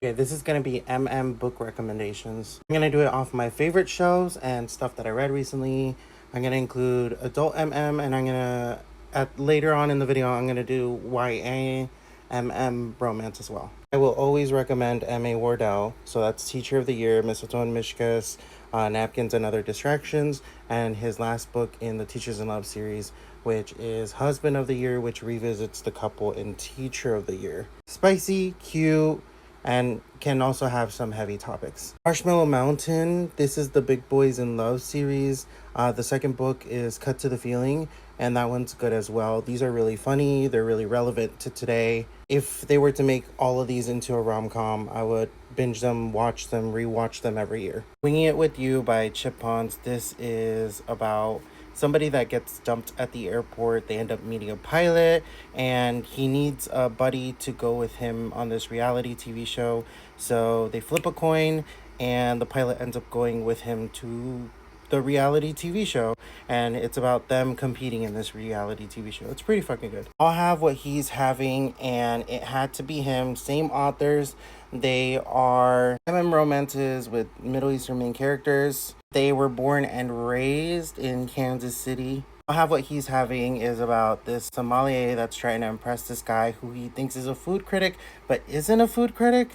Okay, this is going to be book recommendations. I'm going to do it off my favorite shows and stuff that I read recently. I'm going to include adult and I'm going to, at later on in the video, I'm going to do YA romance as well. I will always recommend M.A. Wardell. So that's Teacher of the Year, Mistletoe and Mishkas, Napkins and Other Distractions, and his last book in the Teachers in Love series, which is Husband of the Year, which revisits the couple in Teacher of the Year. Spicy, cute, and can also have some heavy topics. Marshmallow Mountain, this is the Big Boys in Love series. The second book is Cut to the Feeling, and that one's good as well. These are really funny, they're really relevant to today. If they were to make all of these into a rom-com, I would binge them, watch them, rewatch them every year. Winging It With You by Chip Pons. This is about somebody that gets dumped at the airport. They end up meeting a pilot, and he needs a buddy to go with him on this reality TV show. So they flip a coin, and the pilot ends up going with him to the reality TV show, and it's about them competing in this reality TV show. It's pretty fucking good. I'll Have What He's Having, and It Had to Be Him. Same authors. They are romances with Middle Eastern main characters. They were born and raised in Kansas City. I'll Have What He's Having is about this sommelier that's trying to impress this guy who he thinks is a food critic, but isn't a food critic.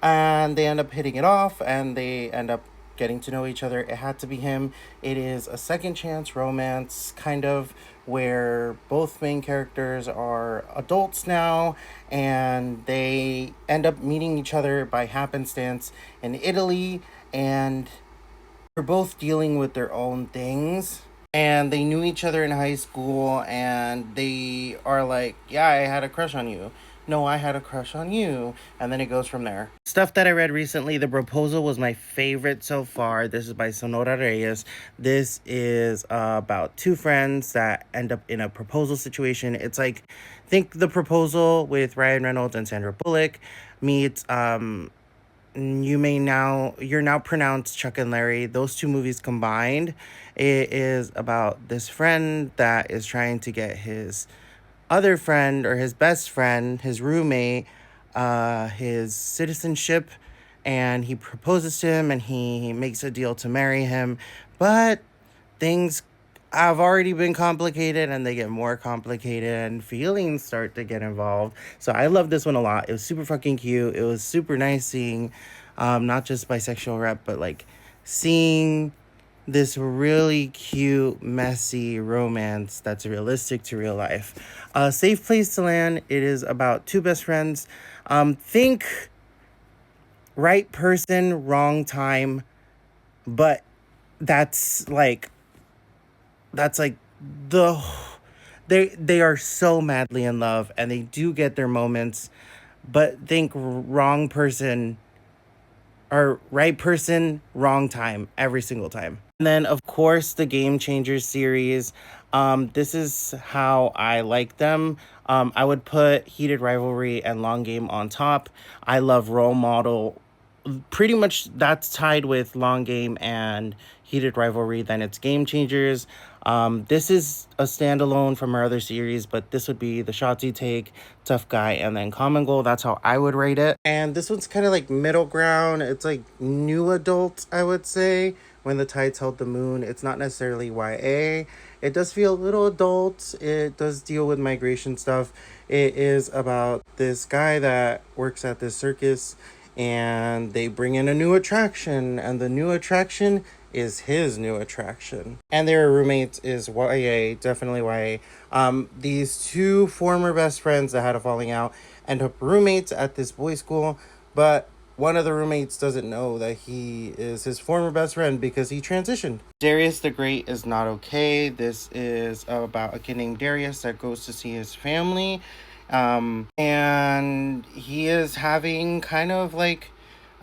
And they end up hitting it off, and they end up getting to know each other. It Had to Be Him. It is a second chance romance, kind of, where both main characters are adults now, and they end up meeting each other by happenstance in Italy, and they're both dealing with their own things. And they knew each other in high school, and they are like, yeah, I had a crush on you. No, I had a crush on you. And then it goes from there. Stuff that I read recently, The Proposal was my favorite so far. This is by Sonora Reyes. This is about two friends that end up in a proposal situation. It's like, think The Proposal with Ryan Reynolds and Sandra Bullock meets you're now pronounced Chuck and Larry. Those two movies combined, it is about this friend that is trying to get his other friend, or his best friend, his roommate, his citizenship, and he proposes to him, and he makes a deal to marry him, but things have already been complicated, and they get more complicated, and feelings start to get involved. So I love this one a lot. It was super fucking cute. It was super nice seeing not just bisexual rep, but like seeing this really cute, messy romance that's realistic to real life. Safe Place to Land. It is about two best friends. Think right person, wrong time, but that's like that's like the they are so madly in love, and they do get their moments, but think wrong person, or right person, wrong time every single time. And then, of course, the Game Changers series. This is how I like them. I would put Heated Rivalry and Long Game on top. I love Role Model. Pretty much that's tied with Long Game and Heated Rivalry. Then it's Game Changers. This is a standalone from our other series, but this would be the Shotzi Take, Tough Guy, and then Common Goal. That's how I would rate it. And this one's kind of like middle ground. It's like new adult, I would say. When the Tides Held the Moon. It's not necessarily YA. It does feel a little adult. It does deal with migration stuff. It is about this guy that works at this circus, and they bring in a new attraction, and the new attraction is his new attraction. And their roommates is YA, definitely YA. These two former best friends that had a falling out end up roommates at this boys' school, but one of the roommates doesn't know that he is his former best friend because he transitioned. Darius the Great is not okay. This is about a kid named Darius that goes to see his family. And he is having kind of like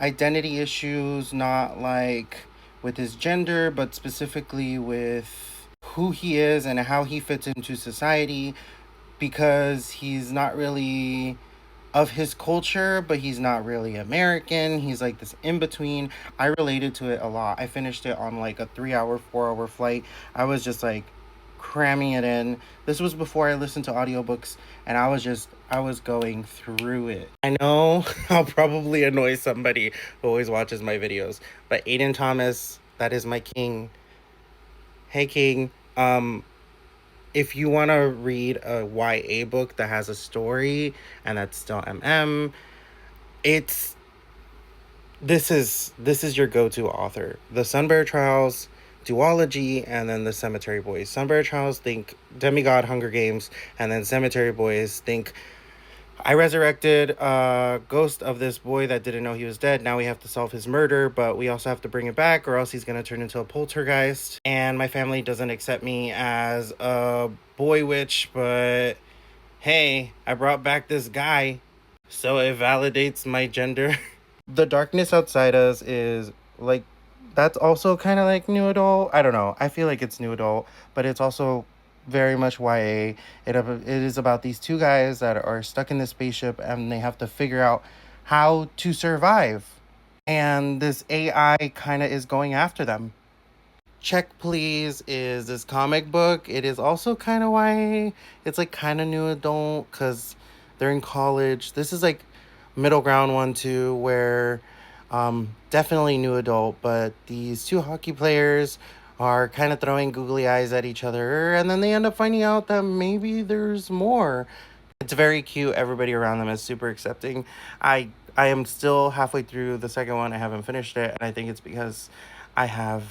identity issues, not like with his gender, but specifically with who he is and how he fits into society, because he's not really of his culture, but he's not really American. He's like this in between. I related to it a lot. I finished it on like a 3-hour, 4-hour flight. I was just like cramming it in. This was before I listened to audiobooks, and I was going through it. I know I'll probably annoy somebody who always watches my videos, but Aiden Thomas, that is my king. Hey, king. If you want to read a YA book that has a story and that's still it's this is your go-to author. The Sunbear Trials duology, and then the Cemetery Boys. Sunbear Trials, think Demigod Hunger Games, and then Cemetery Boys, think I resurrected a ghost of this boy that didn't know he was dead. Now we have to solve his murder, but we also have to bring it back, or else he's gonna turn into a poltergeist. And my family doesn't accept me as a boy witch, but hey, I brought back this guy, so it validates my gender. The Darkness Outside Us is like, that's also kind of like new adult. I don't know. I feel like it's new adult, but it's also very much YA. It is about these two guys that are stuck in this spaceship and they have to figure out how to survive. And this AI kind of is going after them. Check Please is this comic book. It is also kind of YA. It's like kind of new adult because they're in college. This is like middle ground one too, where definitely new adult, but these two hockey players are kind of throwing googly eyes at each other, and then they end up finding out that maybe there's more. It's very cute. Everybody around them is super accepting. I am still halfway through the second one. I haven't finished it, and I think it's because I have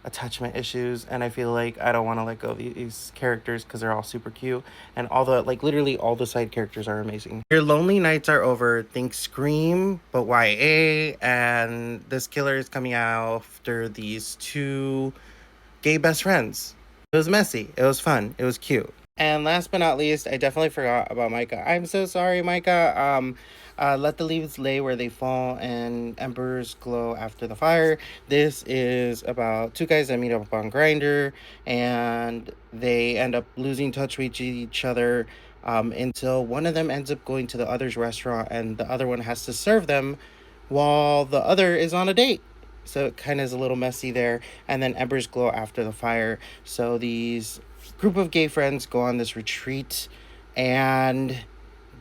attachment issues, and I feel like I don't want to let go of these characters because they're all super cute, and all the like literally all the side characters are amazing. Your lonely nights are over. Think Scream, but YA, and this killer is coming out after these two gay best friends. It was messy. It was fun. It was cute. And last but not least, I definitely forgot about Micah. I'm so sorry, Micah. Let the Leaves Lay Where They Fall and Embers Glow After the Fire. This is about two guys that meet up on Grindr, and they end up losing touch with each other until one of them ends up going to the other's restaurant, and the other one has to serve them while the other is on a date. So it kind of is a little messy there. And then Embers Glow After the Fire. So these group of gay friends go on this retreat, and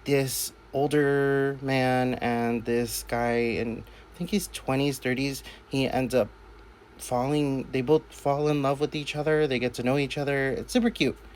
this older man and this guy in, I think he's 20s, 30s, he ends up they both fall in love with each other. They get to know each other. It's super cute.